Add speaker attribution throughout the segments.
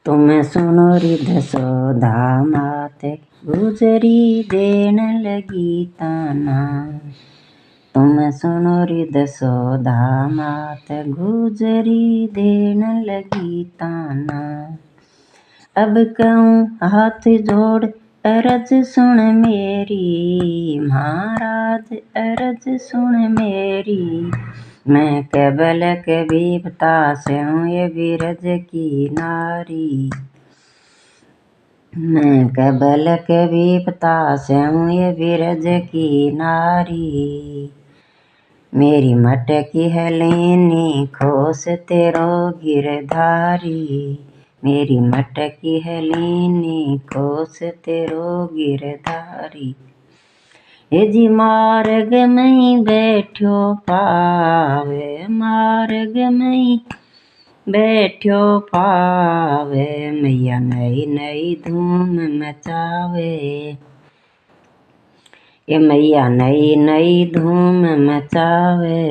Speaker 1: तुम सुनो री दसोदा मात गुजरी देन लगी ताना। तुम सुनो री दसोदा मात गुजरी देन लगी ताना। अब कहूँ हाथ जोड़ अरज सुन मेरी, महाराज अरज सुन मेरी। मैं केवल के विपता से हूँ ये बिरज की नारी। मैं केवल के विपता से हूँ ये बिरज की नारी। मेरी मटकी है लीनी खोस तेरो गिरधारी। मेरी मटकी है लीनी खोस तेरो गिरधारी। हे जी मार्ग में बैठो पावे, मार्ग में बैठो पावे। मैया नई नई धूम मचावे। ये मैया नई नई धूम मचावे।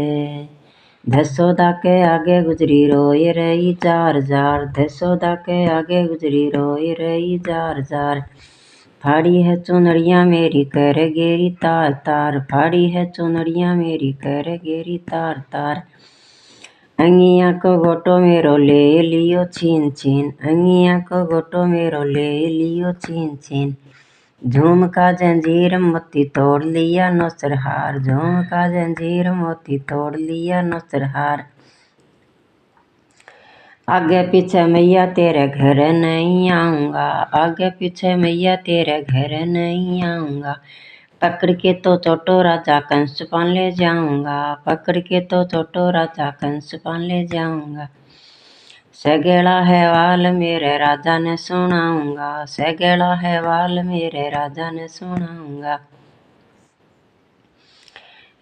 Speaker 1: दसोदा के आगे गुजरी रोई रही जार जार। दसोदा के आगे गुजरी रोई रही जार जार। फाड़ी है चुनरिया मेरी कर गेरी तार तार। फाड़ी है चुनरिया मेरी कर गेरी तार तार। अंगिया को गोटो मेरो ले लियो छीन छीन। अंगिया को गोटो मेरो ले लियो छीन छीन। झुमका जंजीर मोती तोड़ लिया नौसरहार। झुमका जंजीर मोती तोड़ लिया नौसरहार। आगे पीछे मैया तेरे घर नहीं आऊंगा। आगे पीछे मैया तेरे घर नहीं आऊंगा। पकड़ के तो छोटो राजा कंस पान ले जाऊंगा। पकड़ के तो छोटो राजा कंस पान ले जाऊंगा। सगेड़ा है वाल मेरे राजा ने सुनाऊंगा। सगेड़ा है वाल मेरे राजा ने सुनाऊंगा।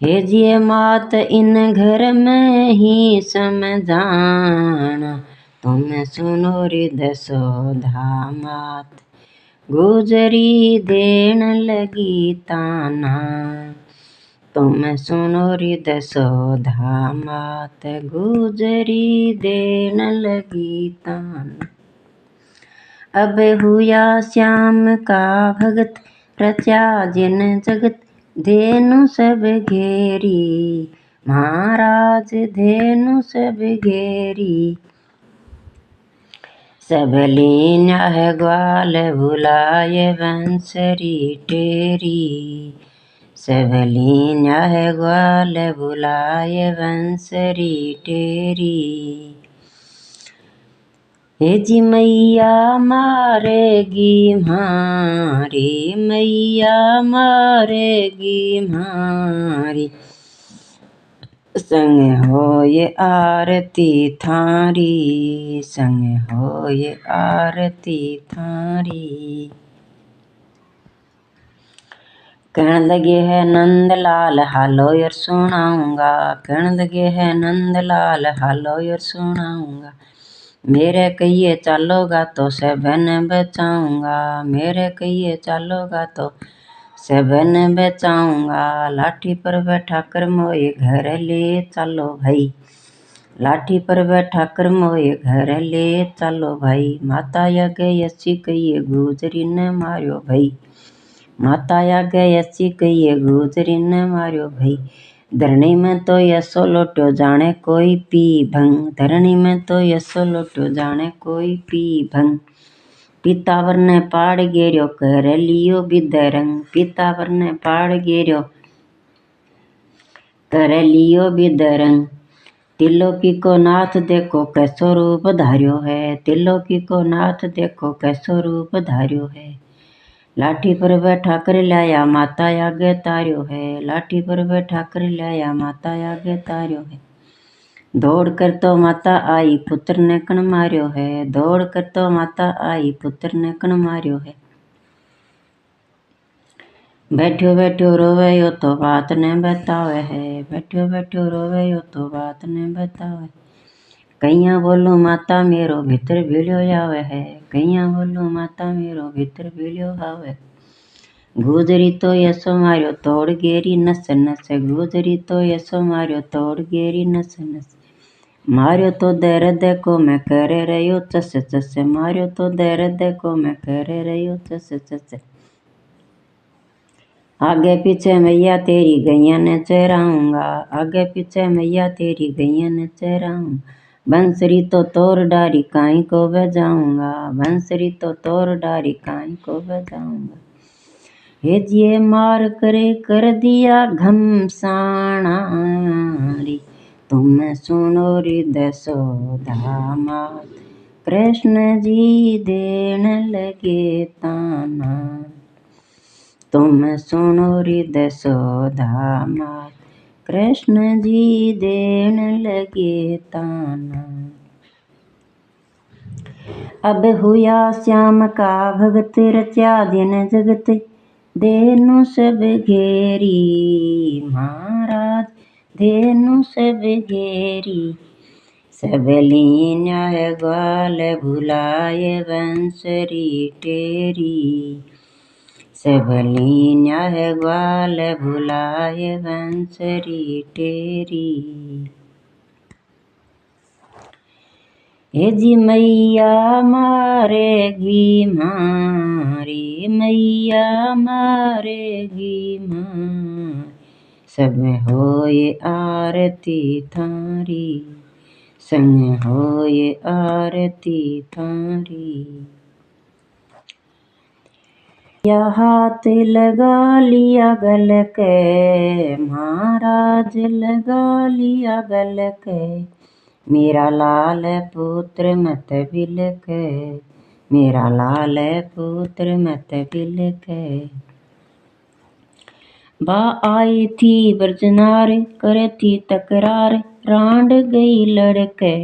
Speaker 1: हे जिए मात इन घर में ही समझाना। तुम सुनो रे दसोदा मात गुजरी देन लगी ताना। तुम सुनो रे दसोदा मात गुजरी देन लगी ताना। अब हुआ श्याम का भगत रचा जिन जगत। धेनु सब घेरी, महाराज धेनु सब घेरी। सब लीना है ग्वाल बुलाए बंसरी टेरी। सब लीना है ग्वाल बुलाए बंसरी टेरी। हे जी मैया मारेगी मारी, मैया मारेगी मारी। संग हो ये आरती थारी, संग हो ये आरती थारी। कहने लगे है नंदलाल हालो यार सुनाऊंगा। कहने लगे है नंदलाल हालो यार सुनाऊंगा। मेरे कहिए चलोगा तो सबन बचाऊंगा। मेरे कहिए चलोगा तो सबन बचाऊंगा। लाठी पर बैठा कर मोए घर ले चलो भाई। लाठी पर बैठा कर मोए घर ले चलो भाई। माता आगे यसी कहिए गुजरी न मारियो भाई। माता आगे यसी कहिए गुजरी न मारियो भाई। धरणी में तो यसो लोट्यो जाने कोई पी भंग। धरणी में तो यसो लोट्यो जाने कोई पी भंग। पीतावर ने पाड़ गेरियो कर लियो बिदरंग। पीतावर ने पाड़ गेरियो कर लियो बिदरंग। तिलोकी को नाथ देखो कैसो रूप धार्यो है। तिलोकी को नाथ देखो कैसो रूप धार्यो है। लाठी पर बैठा कर लाया माता आगे तार्यो है। लाठी पर बैठा कर लाया माता आगे तार्यो है। दौड़ कर तो माता आई पुत्र ने कण मार्यो है। दौड़ कर तो माता आई पुत्र ने कण मार्यो है। बैठो बैठो रोवे यो तो बात ने बतावे है। बैठो बैठो रोवे यो तो बात ने बतावे। कईया बोलू माता मेरो भीतर भीड़ो आवे है। कईया बोलू माता मेरो भीतर भीड़ो आवे। गुजरी तो यसो मार्यो तोड़ गेरी नस नस। गुजरी तो यसो मार्यो तोड़ गेरी नस नस। मार्यो तो दर्द को मैं कर रही चस चस, मार्यो तो दर्द को मैं कर रही चस चस। आगे पीछे मैया तेरी गैया ने चराऊंगा, आगे पीछे मैया तेरी गैया ने चराऊंगा। बंसरी तो तोर डारी काई को बजाऊंगा, बंसरी तो तोर डारी काई को बजाऊंगा। हेजिए मार करे कर दिया घमसाना री, तुम सुनो हृदय सोधा मात। कृष्ण जी देन लगे ताना, तुम सुनो हृदय सोधा मात। कृष्ण जी देन लगे ताना। अब हुआ श्याम का भगत, रचा दिन जगत देनु सब घेरी। महाराज देनु सब घेरी, सब लीन्या ग्वाल भुलाए बंसरी टेरी। सब लीन्या ग्वाल भुलाए बंसरी टेरी। हेजी मैया मारेगी मारी, मैया मारेगी मारी। सब होए आरती थारी, संग होए आरती थारी। या हाथ लगा लिया गल के, महाराज लगा लिया गल के। मेरा लाल पुत्र मत बिलक, मेरा लाल पुत्र मत बिलक। बा आई थी ब्रजनार करती तकरार, रांड गई लड़के।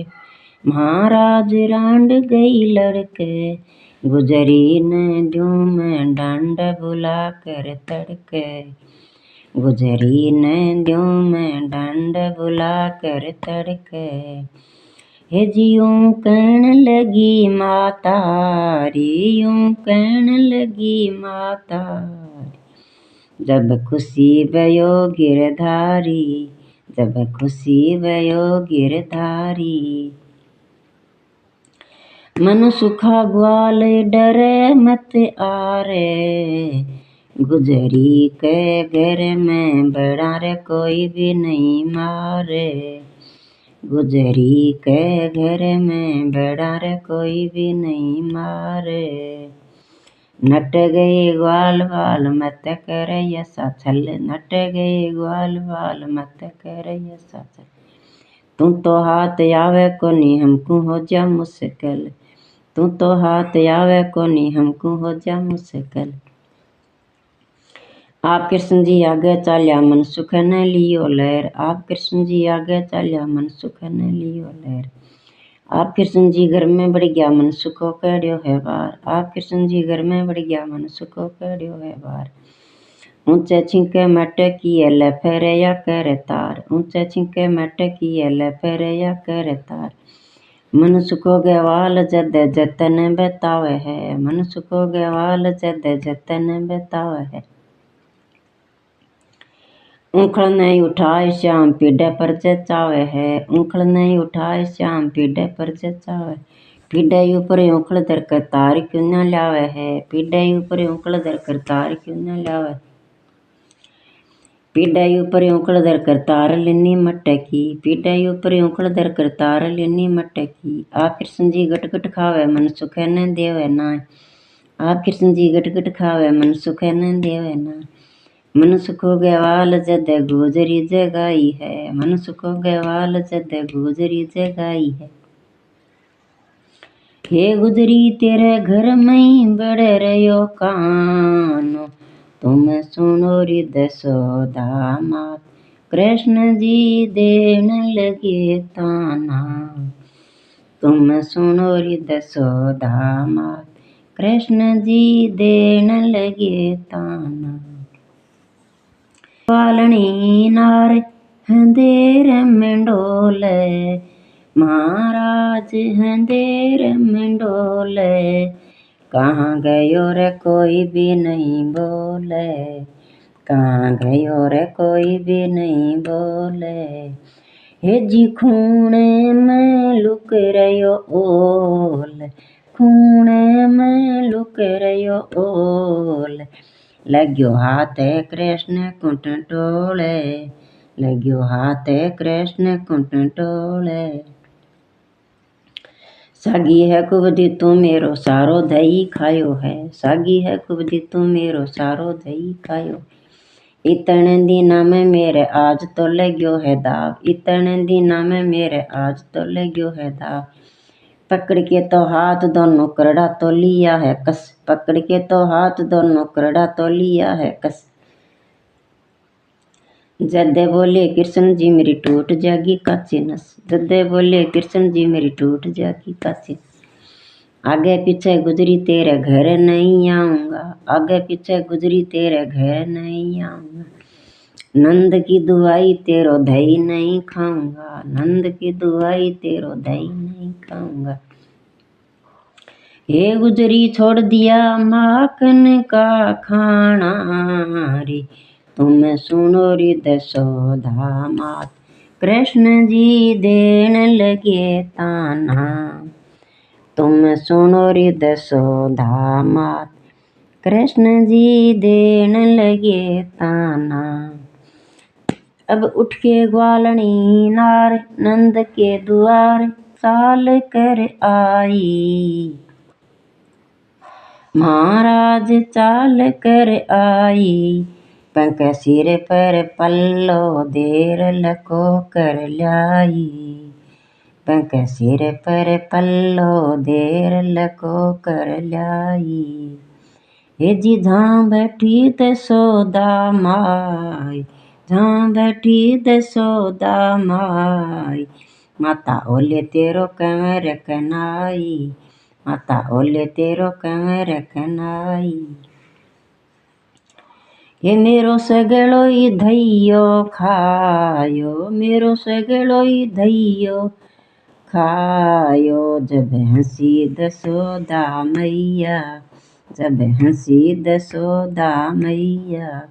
Speaker 1: महाराज रांड गई लड़के। गुजरी न द्यों में डांड बुला कर तड़के, गुजरी न द्यों में डांड बुला कर तड़के। हेजी यूं कहन लगी माता री, यूं कहन लगी माता। जब खुशी भयो गिरधारी, जब खुशी भयो गिरधारी। मन सुखा ग्वाल डरे मत आरे, गुजरी के घर में बड़ा रे कोई भी नहीं मारे। गुजरी के घर में बड़ा रे कोई भी नहीं मारे। नट गए ग्वाल बाल मत कर ऐसा छल, नट गए ग्वाल बाल मत कर ऐसा छल। तू तो हाथ आवे कोनी हमको हो जा मुश्किल, तू तो हाथ आवे कोनी हमको हो जा मुश्किल। आप कृष्ण जी आगे चाल्या मन सुख न लियो लहर, आप कृष्ण जी आगे चाल्या मन सुख न लियो लहर। आप कृष्ण जी घर में बढ़ गया मन सुखो कड़ियो है बार, आप कृष्ण जी घर में बढ़ गया मन सुखो कड़ियो है बार। ऊंचे छिंके मट किए ल फेरया कर तार, ऊंचे छिंके मट किए ल फेरया कर तार। मन सुखो गवाल जद जतन बतावे है, मन सुखो गवाल जद जतन बतावे है। ऊखल नहीं उठाए श्याम पीढ़े पर जचावे है, ऊखल नहीं उठाए श्याम पीढ़े पर जचावे। पीढ़े ऊपर ऊखल धर कर तार क्यों न लावे है, पीढ़े ऊपर ऊखल धर कर तार क्यों न लावे। पीढ़े ऊपर ऊखल धर कर तार लेनी मटकी, पीढ़े ऊपर ऊखल धर कर तार लेनी मटकी। आप कृष्ण जी गट गट खावे मन सुख न देवे ना, आप कृष्ण जी गट गट खावे मन सुख न देवे ना। मन सुखो गवाल जद गुजरी जगाई है, मन सुखो गवाल जद गुजरी जगाई है। हे गुजरी तेरे घर में बड़ रहो कानो, तुम सुनो हृदय सोधा मात। कृष्ण जी देन लगे ताना, तुम सुनो हृदय सोधा मात। कृष्ण जी देन लगे ताना। पालनी नार हंदेर में डोले, महाराज हंदेर में डोले। कहाँ गयो रे कोई भी नहीं बोले, कहाँ गयो रे कोई भी नहीं बोले। हे जी खूणे में लुक रहियो ओल, खूणे में लुक रहियो ओल। लग्यो हाथ कृष्ण कुंट टोले, लग्यो हाथ कृष्ण कुंट टोले। सागी है कुबदी तू मेरो सारो दही खायो है, सागी है कुबदी तू मेरो सारो दही खायो। इतने दिना में मेरे आज तो लग्यो है दाव, इतने दिना में मेरे आज तो लग्यो है दाव। पकड़ के तो हाथ दोनों करड़ा तो लिया है कस, पकड़ के तो हाथ दोनों करड़ा तो लिया है कस। जदे बोले कृष्ण जी मेरी टूट जागी काची नस, जदे बोले कृष्ण जी मेरी टूट जागी काची। आगे पीछे गुजरी तेरे घर नहीं आऊंगा, आगे पीछे गुजरी तेरे घर नहीं आऊंगा। नंद की दुआई तेरो दही नहीं खाऊंगा, नंद की दुआई तेरो दही नहीं खाऊंगा। हे गुजरी छोड़ दिया माखन का खाना रे, तुम सुनो रे दशोदा मात, कृष्ण जी देन लगे ताना। तुम सुनो रे दशोदा मात, कृष्ण जी देन लगे ताना। अब उठ के ग्वालनी नार नंद के द्वार चाल कर आई, महाराज चाल कर आई। पंख सिर पर पल्लो देर लको कर लाई, पंख सिर पर पल्लो देर लको कर लाई। हे जी जहाँ बैठी दशोदा माई, जहाँ बैठी दशोदा माई। माता ओले तेरो कंवर कनाई, माता ओले तेरो कंवर कनाई। हे मेरो सगलोई धैयो खायो, मेरो सगलोई धैयो खायो। जब हंसी दशोदा मैया, जब हंसी दशोदा मैया।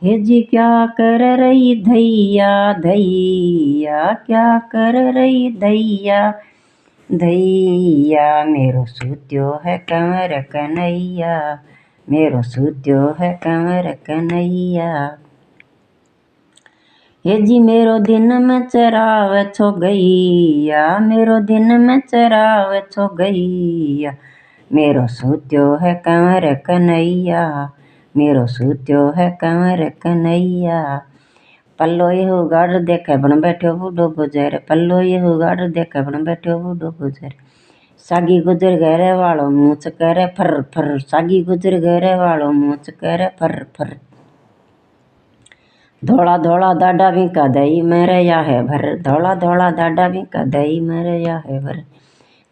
Speaker 1: हे जी क्या कर रही धैया, धैया क्या कर रही धैया, धैया। मेरो सूत्यो है कंवर कन्हैया, मेरो सूत्यो है कंवर कन्हैया। हे जी मेरो दिन में चराव छो गैया, मेरो दिन में चराव छो गैया। मेरो सूत्यो है कंवर कन्हैया, मेरो सूत्यो है कंवर कन्हैया। पल्लो ये गाड़ देखे बन बैठो बूढ़ो गुजर, पल्लो ये गाड़ देखे बन बैठो बूढ़ो गुजर। सागी गुजर गहरे वालों मूछ करे फर फर, सागी गुजर गहरे वालों मूछ करे फर फर। धोला धोला दाडा भी का दही मेरे या है भर, धोला धोला दाडा भी का दही मेरे या है भर।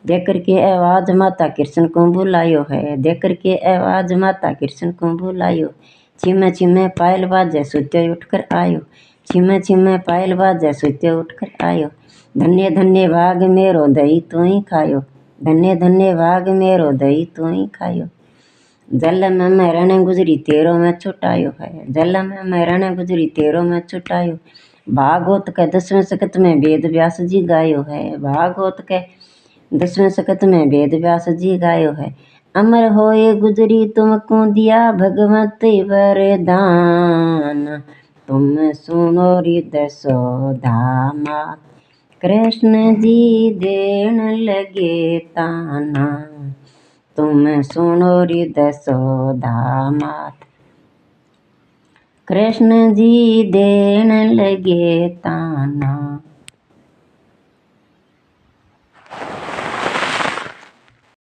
Speaker 1: देकर के आवाज माता कृष्ण को बुलायो है, देकर के आवाज माता कृष्ण को बुलायो। छिमे छिमे पायल बाजे सुत्यो उठकर आयो, छिमे छिमे पायल बाजे सुत्यो उठकर आयो। धन्य धन्य भाग मेरो दही तू ही खायो, धन्य धन्य भाग मेरो दही तू ही खायो। जल में मरण गुजरी तेरो में छुटायो है, जल में मरण गुजरी तेरो में छुटायो। भागवत के 10वें सकत में वेद व्यास जी गायो है, भागवत के 10वें सकत में वेद व्यास जी गायो है। अमर होए गुजरी तुमको दिया भगवत वरदान, तुम सुनो री दशोदा मात, कृष्ण जी देन लगे ताना। तुम सुनो री दशोदा मात, कृष्ण जी देन लगे ताना।